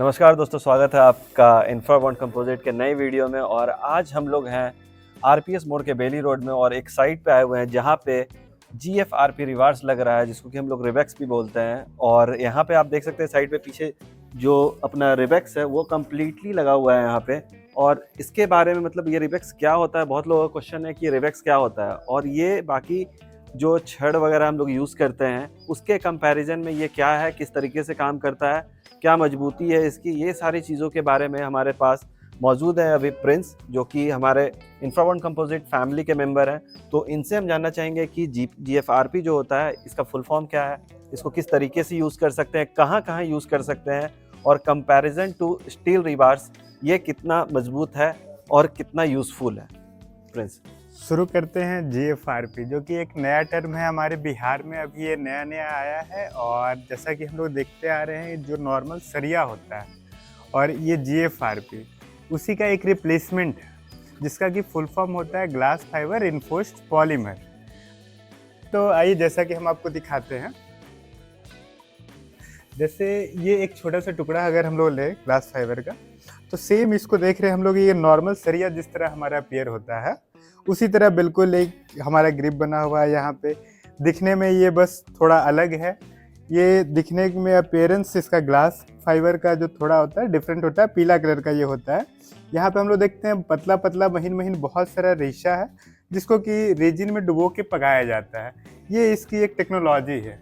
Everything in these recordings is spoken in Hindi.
नमस्कार दोस्तों, स्वागत है आपका इंफ्राबॉन्ड कंपोजिट के नए वीडियो में। और आज हम लोग हैं आरपीएस मोड़ के बेली रोड में और एक साइट पे आए हुए हैं जहाँ पे जीएफआरपी रिवर्स लग रहा है, जिसको कि हम लोग रिवेक्स भी बोलते हैं। और यहाँ पे आप देख सकते हैं साइड पे पीछे जो अपना रिवेक्स है वो कम्प्लीटली लगा हुआ है यहाँ पे। और इसके बारे में मतलब ये रिवेक्स क्या होता है, बहुत लोगों का क्वेश्चन है कि रिवेक्स क्या होता है। और ये बाकी जो छड़ वगैरह हम लोग यूज़ करते हैं उसके कंपैरिजन में ये क्या है, किस तरीके से काम करता है, क्या मजबूती है इसकी, ये सारी चीज़ों के बारे में हमारे पास मौजूद है अभी प्रिंस, जो कि हमारे इंफ्राबॉन्ड कंपोजिट फैमिली के मेंबर हैं। तो इनसे हम जानना चाहेंगे कि जीएफआरपी जो होता है इसका फुल फॉर्म क्या है, इसको किस तरीके से यूज़ कर सकते हैं, कहाँ कहाँ यूज़ कर सकते हैं, और कंपैरिजन टू स्टील रिबार्स ये कितना मजबूत है और कितना यूज़फुल है। प्रिंस, शुरू करते हैं जीएफआरपी, जो कि एक नया टर्म है हमारे बिहार में, अभी ये नया नया आया है। और जैसा कि हम लोग देखते आ रहे हैं, जो नॉर्मल सरिया होता है और ये जीएफआरपी उसी का एक रिप्लेसमेंट है, जिसका कि फुल फॉर्म होता है ग्लास फाइबर इन्फोर्स्ड पॉलीमर। तो आइए जैसा कि हम आपको दिखाते हैं, जैसे ये एक छोटा सा टुकड़ा अगर हम लोग ले ग्लास फाइबर का, तो सेम इसको देख रहे हैं हम लोग, ये नॉर्मल सरिया जिस तरह हमारा अपीयर होता है उसी तरह बिल्कुल एक हमारा ग्रिप बना हुआ है। यहाँ पे दिखने में ये बस थोड़ा अलग है, ये दिखने में अपीयरेंस इसका ग्लास फाइबर का जो थोड़ा होता है डिफरेंट होता है, पीला कलर का ये होता है। यहाँ पे हम लोग देखते हैं पतला पतला महीन महीन बहुत सारा रेशा है, जिसको कि रेजिन में डुबो के पकाया जाता है। ये इसकी एक टेक्नोलॉजी है।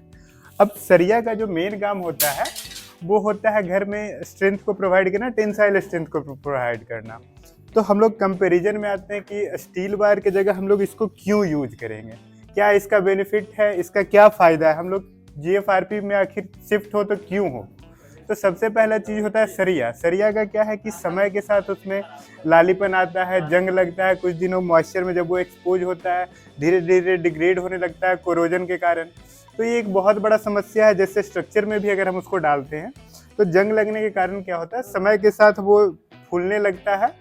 अब सरिया का जो मेन काम होता है वो होता है घर में स्ट्रेंथ को प्रोवाइड करना, टेंसाइल स्ट्रेंथ को प्रोवाइड करना। तो हम लोग कंपैरिजन में आते हैं कि स्टील बार के जगह हम लोग इसको क्यों यूज करेंगे, क्या इसका बेनिफिट है, इसका क्या फ़ायदा है, हम लोग जीएफआरपी में आखिर शिफ्ट हो तो क्यों हो। तो सबसे पहला चीज़ होता है सरिया। सरिया का क्या है कि समय के साथ उसमें लालीपन आता है, जंग लगता है, कुछ दिनों मॉइस्चर में जब वो एक्सपोज होता है धीरे धीरे डिग्रेड होने लगता है कोरोजन के कारण। तो ये एक बहुत बड़ा समस्या है। जैसे स्ट्रक्चर में भी अगर हम उसको डालते हैं तो जंग लगने के कारण क्या होता है, समय के साथ वो फूलने लगता है।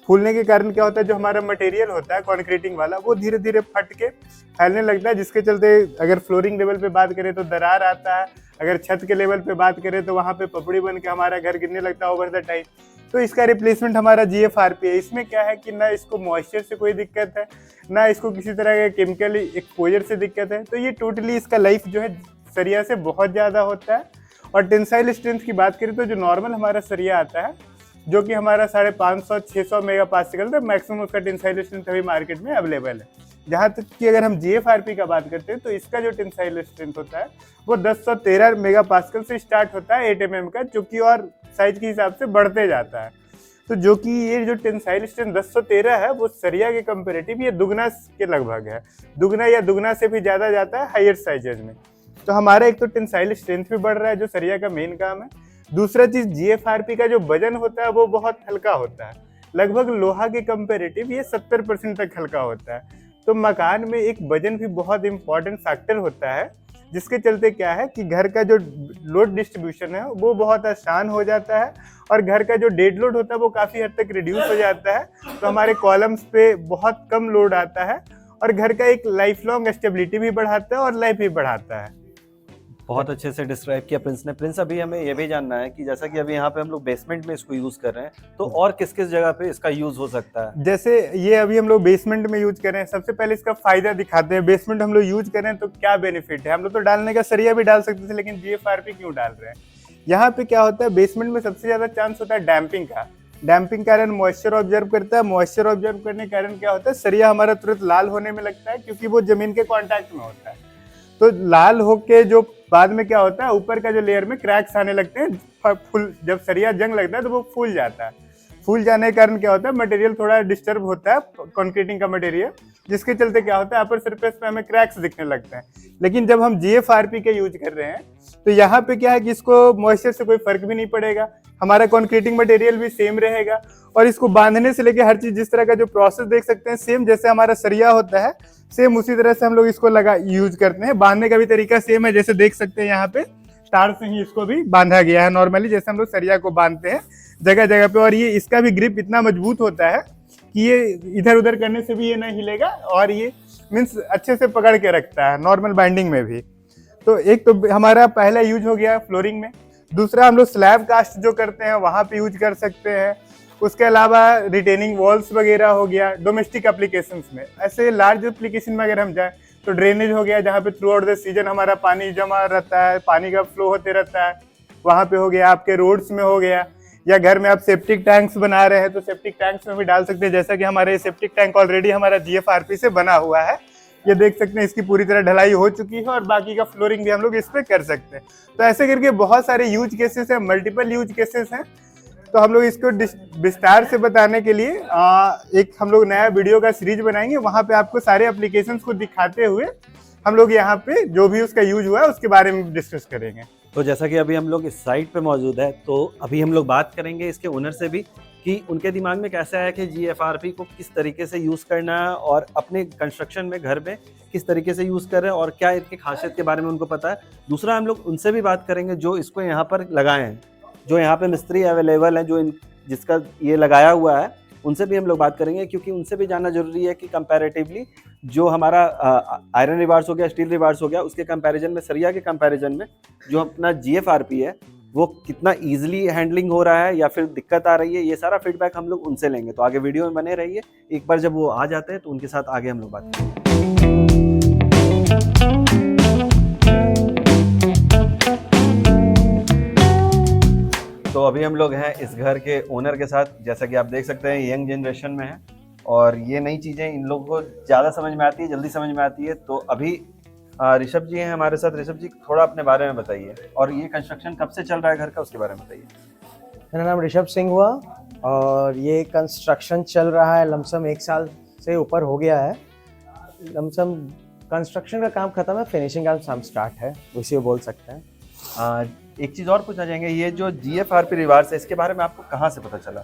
फूलने के कारण क्या होता है, जो हमारा मटेरियल होता है कॉन्क्रीटिंग वाला वो धीरे धीरे फट के फैलने लगता है, जिसके चलते अगर फ्लोरिंग लेवल पे बात करें तो दरार आता है, अगर छत के लेवल पे बात करें तो वहाँ पे पपड़ी बन के हमारा घर गिरने लगता है ओवर द टाइम। तो इसका रिप्लेसमेंट हमारा जीएफआरपी है। इसमें क्या है कि ना इसको मॉइस्चर से कोई दिक्कत है, ना इसको किसी तरह के केमिकल एक्सपोजर से दिक्कत है। तो ये टोटली इसका लाइफ जो है सरिया से बहुत ज़्यादा होता है। और टेंसाइल स्ट्रेंथ की बात करें तो जो नॉर्मल हमारा सरिया आता है, जो कि हमारा 550-600 मेगा पास्कल तक मैक्सिमम उसका टेंसाइल स्ट्रेंथ अभी मार्केट में अवेलेबल है। जहाँ तक कि अगर हम जीएफआरपी का बात करते हैं तो इसका जो टेंसाइल स्ट्रेंथ होता है वो 1013 मेगा पास्कल से स्टार्ट होता है 8 mm का, जो कि और साइज के हिसाब से बढ़ते जाता है। तो जो कि ये जो टेंसाइल स्ट्रेंथ 1013 है वो सरिया के कंपेरेटिव ये दुगना के लगभग है, दुगना या दुगना से भी ज़्यादा जाता है हायर साइजेज में। तो हमारा एक तो टेंसाइल स्ट्रेंथ भी बढ़ रहा है, जो सरिया का मेन काम है। दूसरा चीज़, जीएफआरपी का जो वजन होता है वो बहुत हल्का होता है, लगभग लोहा के कंपेरेटिव ये 70% तक हल्का होता है। तो मकान में एक वजन भी बहुत इंपॉर्टेंट फैक्टर होता है, जिसके चलते क्या है कि घर का जो लोड डिस्ट्रीब्यूशन है वो बहुत आसान हो जाता है, और घर का जो डेड लोड होता है वो काफ़ी हद तक रिड्यूस हो जाता है। तो हमारे कॉलम्स पे बहुत कम लोड आता है, और घर का एक लाइफ लॉन्ग स्टेबिलिटी भी बढ़ाता है और लाइफ भी बढ़ाता है। बहुत अच्छे से डिस्क्राइब किया प्रिंस ने। प्रिंस, अभी हमें ये भी जानना है कि जैसा कि अभी यहाँ पे हम लोग बेसमेंट में इसको यूज कर रहे हैं, तो और किस किस जगह पे इसका यूज हो सकता है। जैसे ये अभी हम लोग बेसमेंट में यूज कर रहे हैं, सबसे पहले इसका फायदा दिखाते हैं। बेसमेंट हम लोग यूज कर रहे हैं तो क्या बेनिफिट है। हम लोग तो डालने का सरिया भी डाल सकते थे, लेकिन जीएफआरपी क्यों डाल रहे हैं। यहाँ पे क्या होता है, बेसमेंट में सबसे ज्यादा चांस होता है डैम्पिंग का। डैम्पिंग कारण मॉइस्चर ऑब्जर्व करता है, मॉइस्चर ऑब्जर्व करने के कारण क्या होता है, सरिया हमारा तुरंत लाल होने में लगता है, क्योंकि वो जमीन के कॉन्टैक्ट में होता है। तो लाल होके जो बाद में क्या होता है, ऊपर का जो लेयर में क्रैक्स आने लगते हैं। फुल जब सरिया जंग लगता है तो वो फूल जाता है। फूल जाने के कारण क्या होता है, मटेरियल थोड़ा डिस्टर्ब होता है, कंक्रीटिंग का मटेरियल, जिसके चलते क्या होता है अपर सरफेस पे हमें क्रैक्स दिखने लगते हैं। लेकिन जब हम जीएफआरपी के यूज कर रहे हैं तो यहाँ पे क्या है कि इसको मॉइस्चर से कोई फर्क भी नहीं पड़ेगा, हमारा कंक्रीटिंग मटेरियल भी सेम रहेगा, और इसको बांधने से लेके हर चीज, जिस तरह का जो प्रोसेस देख सकते हैं सेम जैसे हमारा सरिया होता है, सेम उसी तरह से हम लोग इसको यूज करते हैं। बांधने का भी तरीका सेम है, जैसे देख सकते हैं यहाँ पे तार से ही इसको भी बांधा गया है नॉर्मली, जैसे हम लोग सरिया को बांधते हैं जगह जगह पे। और ये इसका भी ग्रिप इतना मजबूत होता है कि ये इधर उधर करने से भी ये नहीं हिलेगा, और ये मीन्स अच्छे से पकड़ के रखता है नॉर्मल बाइंडिंग में भी। तो एक तो हमारा पहला यूज हो गया फ्लोरिंग में। दूसरा हम लोग स्लैब कास्ट जो करते हैं वहाँ पे यूज कर सकते हैं। उसके अलावा रिटेनिंग वॉल्स वगैरह हो गया डोमेस्टिक एप्लीकेशंस में। ऐसे लार्ज एप्लीकेशन में अगर हम जाएं तो ड्रेनेज हो गया, जहाँ पे थ्रू आउट द सीजन हमारा पानी जमा रहता है, पानी का फ्लो होते रहता है, वहाँ पे हो गया। आपके रोड्स में हो गया, या घर में आप सेप्टिक टैंक्स बना रहे हैं तो सेप्टिक टैंक्स में भी डाल सकते हैं। जैसा कि हमारे सेप्टिक टैंक ऑलरेडी हमारा GFRP से बना हुआ है, ये देख सकते हैं इसकी पूरी तरह ढलाई हो चुकी है, और बाकी का फ्लोरिंग भी हम लोग इस पे कर सकते हैं। तो ऐसे करके बहुत सारे यूज केसेस हैं, मल्टीपल यूज केसेस हैं। तो हम लोग इसको विस्तार से बताने के लिए एक हम लोग नया वीडियो का सीरीज बनाएंगे, वहाँ पे आपको सारे एप्लीकेशंस को दिखाते हुए हम लोग यहाँ पे जो भी उसका यूज हुआ है उसके बारे में डिस्कस करेंगे। तो जैसा कि अभी हम लोग इस साइट पे मौजूद है, तो अभी हम लोग बात करेंगे इसके ओनर से भी कि उनके दिमाग में कैसा है कि GFRP को किस तरीके से यूज़ करना है और अपने कंस्ट्रक्शन में घर में किस तरीके से यूज़ कर रहे हैं और क्या इसकी खासियत के बारे में उनको पता है। दूसरा हम लोग उनसे भी बात करेंगे जो इसको यहाँ पर लगाए हैं, जो यहाँ पे मिस्त्री अवेलेबल हैं, जो जिसका ये लगाया हुआ है, उनसे भी हम लोग बात करेंगे, क्योंकि उनसे भी जानना जरूरी है कि कंपैरेटिवली जो हमारा आयरन रिबार्स हो गया, स्टील रिबार्स हो गया, उसके कंपैरिजन में, सरिया के कंपैरिजन में जो अपना GFRP है वो कितना इजीली हैंडलिंग हो रहा है या फिर दिक्कत आ रही है, ये सारा फीडबैक हम लोग उनसे लेंगे। तो आगे वीडियो में बने रहिए। एक बार जब वो आ जाते हैं तो उनके साथ आगे हम लोग बात करेंगे। तो अभी हम लोग हैं इस घर के ओनर के साथ। जैसा कि आप देख सकते हैं यंग जनरेशन में है और ये नई चीज़ें इन लोगों को ज़्यादा समझ में आती है, जल्दी समझ में आती है। तो अभी ऋषभ जी हैं हमारे साथ। ऋषभ जी, थोड़ा अपने बारे में बताइए और ये कंस्ट्रक्शन कब से चल रहा है घर का, उसके बारे में बताइए। मेरा नाम ऋषभ सिंह हुआ और ये कंस्ट्रक्शन चल रहा है लमसम 1 साल से ऊपर हो गया है। लमसम कंस्ट्रक्शन का काम खत्म है, फिनिशिंग का काम स्टार्ट है, उसी को बोल सकते हैं। एक चीज़ और पूछना चाहेंगे, ये जो GFRP रिवार्स है इसके बारे में आपको कहाँ से पता चला?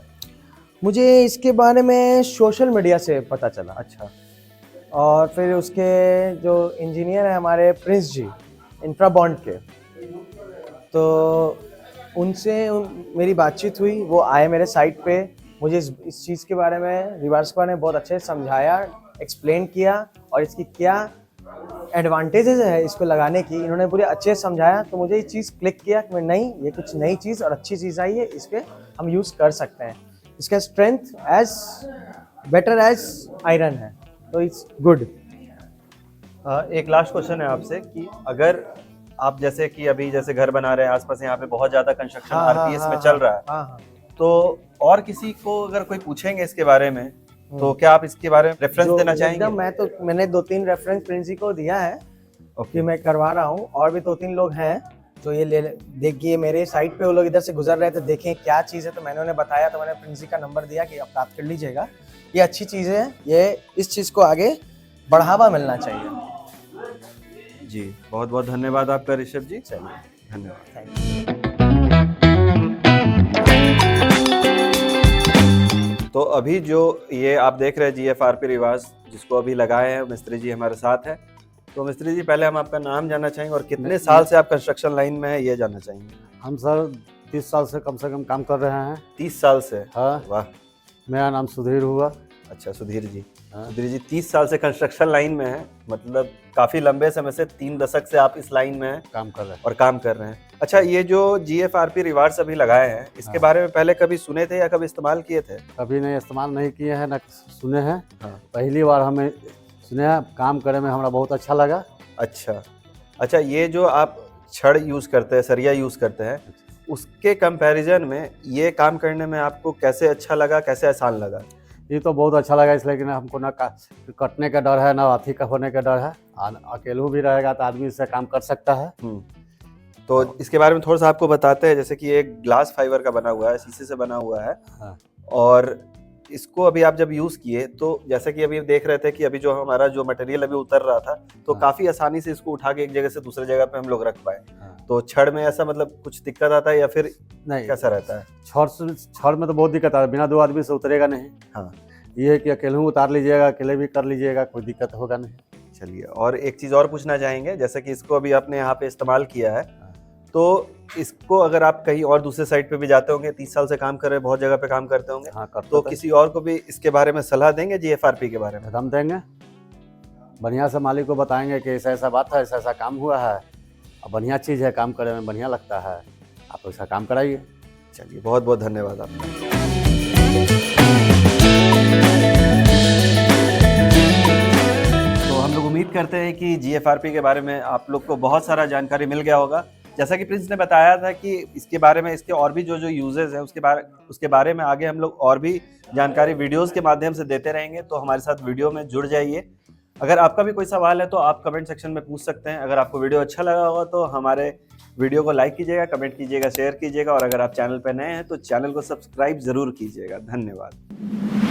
मुझे इसके बारे में सोशल मीडिया से पता चला। अच्छा। और फिर उसके जो इंजीनियर हैं हमारे प्रिंस जी इंफ्राबॉन्ड के, तो उनसे मेरी बातचीत हुई। वो आए मेरे साइट पे, मुझे इस चीज़ के बारे में, रिवार्स के बारे में बहुत अच्छे से समझाया, एक्सप्लेन किया और इसकी क्या एडवांटेजेस है इसको लगाने की, इन्होंने पूरे अच्छे से समझाया। तो मुझे ये चीज़ क्लिक किया कि नहीं, ये कुछ नई चीज़ और अच्छी चीज़ आई है, इस पर हम यूज़ कर सकते हैं। इसका strength as better as iron है, तो इट्स गुड। एक लास्ट क्वेश्चन है आपसे कि अगर आप जैसे कि अभी जैसे घर बना रहे हैं, आसपास यहाँ पे बहुत ज़्यादा कंस्ट्रक्शन RPS में चल रहा है, तो और किसी को अगर कोई पूछेंगे इसके बारे में तो क्या आप इसके बारे में रेफरेंस देना चाहेंगे? मैंने 2-3 रेफरेंस प्रिंस जी को दिया है कि मैं करवा रहा हूँ, और भी 2-3 लोग हैं जो ये देखिए मेरे साइट पे वो लोग इधर से गुजर रहे थे, देखें क्या चीज़ है, तो मैंने उन्हें बताया। तो मैंने प्रिंस जी का नंबर दिया कि आप प्राप्त कर लीजिएगा, ये अच्छी चीज़ है, ये इस चीज़ को आगे बढ़ावा मिलना चाहिए। जी, बहुत बहुत धन्यवाद आपका ऋषभ जी। चलिए, धन्यवाद। Thank you. तो अभी जो ये आप देख रहे हैं GFRP रिवार्स, जिसको अभी लगाए हैं, मिस्त्री जी हमारे साथ हैं। तो मिस्त्री जी, पहले हम आपका नाम जानना चाहेंगे और कितने साल से आप कंस्ट्रक्शन लाइन में है ये जानना चाहेंगे। हम सर 30 साल से कम काम कर रहे हैं। 30 साल से? हाँ। वाह। मेरा नाम सुधीर हुआ। अच्छा, सुधीर जी। हाँ। सुधीर जी 30 साल से कंस्ट्रक्शन लाइन में है, मतलब काफ़ी लंबे समय से, 3 दशक से आप इस लाइन में हैं काम कर रहे हैं और काम कर रहे हैं। अच्छा, ये जो GFRP रिवार्स अभी लगाए हैं, इसके बारे में पहले कभी सुने थे या कभी इस्तेमाल किए थे? कभी नहीं इस्तेमाल नहीं किए हैं, न सुने हैं। हाँ। पहली बार हमें सुने हैं, काम करे में हमारा बहुत अच्छा लगा। अच्छा, ये जो आप छड़ यूज़ करते हैं, सरिया यूज़ करते हैं, उसके कंपैरिजन में ये काम करने में आपको कैसे अच्छा लगा, कैसे आसान लगा? ये तो बहुत अच्छा लगा, इसलिए कि हमको ना कटने का डर है, ना अथी का होने का डर है। अकेलू भी रहेगा तो आदमी इससे काम कर सकता है। तो इसके बारे में थोड़ा सा आपको बताते हैं। जैसे कि ये ग्लास फाइबर का बना हुआ है, शीशे से बना हुआ है। हाँ। और इसको अभी आप जब यूज़ किए तो जैसे कि अभी देख रहे थे कि अभी जो हमारा जो मटेरियल अभी उतर रहा था, तो हाँ। काफ़ी आसानी से इसको उठा के एक जगह से दूसरे जगह पे हम लोग रख पाए। हाँ। तो छड़ में ऐसा मतलब कुछ दिक्कत आता है या फिर नहीं, कैसा रहता है? छड़ में तो बहुत दिक्कत आता है, बिना 2 आदमी से उतरेगा नहीं। हाँ। ये है कि अकेले उतार लीजिएगा, अकेले भी कर लीजिएगा, कोई दिक्कत होगा नहीं। चलिए, और एक चीज़ और पूछना चाहेंगे, जैसे कि इसको अभी आपने यहाँ पे इस्तेमाल किया है, तो इसको अगर आप कहीं और दूसरे साइट पे भी जाते होंगे, 30 साल से काम कर रहे हैं, बहुत जगह पे काम करते होंगे, हाँ, करते तो किसी और को भी इसके बारे में सलाह देंगे GFRP के बारे में? हम देंगे, बढ़िया से मालिक को बताएंगे कि ऐसा ऐसा बात है, ऐसा ऐसा काम हुआ है और बढ़िया चीज़ है, काम करने में बढ़िया लगता है, आप ऐसा काम कराइए। चलिए, बहुत बहुत धन्यवाद आपका। तो हम लोग उम्मीद करते हैं कि GFRP के बारे में आप लोग को बहुत सारा जानकारी मिल गया होगा। जैसा कि प्रिंस ने बताया था कि इसके बारे में, इसके और भी जो यूजेस हैं उसके बारे में आगे हम लोग और भी जानकारी वीडियोस के माध्यम से देते रहेंगे। तो हमारे साथ वीडियो में जुड़ जाइए। अगर आपका भी कोई सवाल है तो आप कमेंट सेक्शन में पूछ सकते हैं। अगर आपको वीडियो अच्छा लगा होगा तो हमारे वीडियो को लाइक कीजिएगा, कमेंट कीजिएगा, शेयर कीजिएगा, और अगर आप चैनल पर नए हैं तो चैनल को सब्सक्राइब जरूर कीजिएगा। धन्यवाद।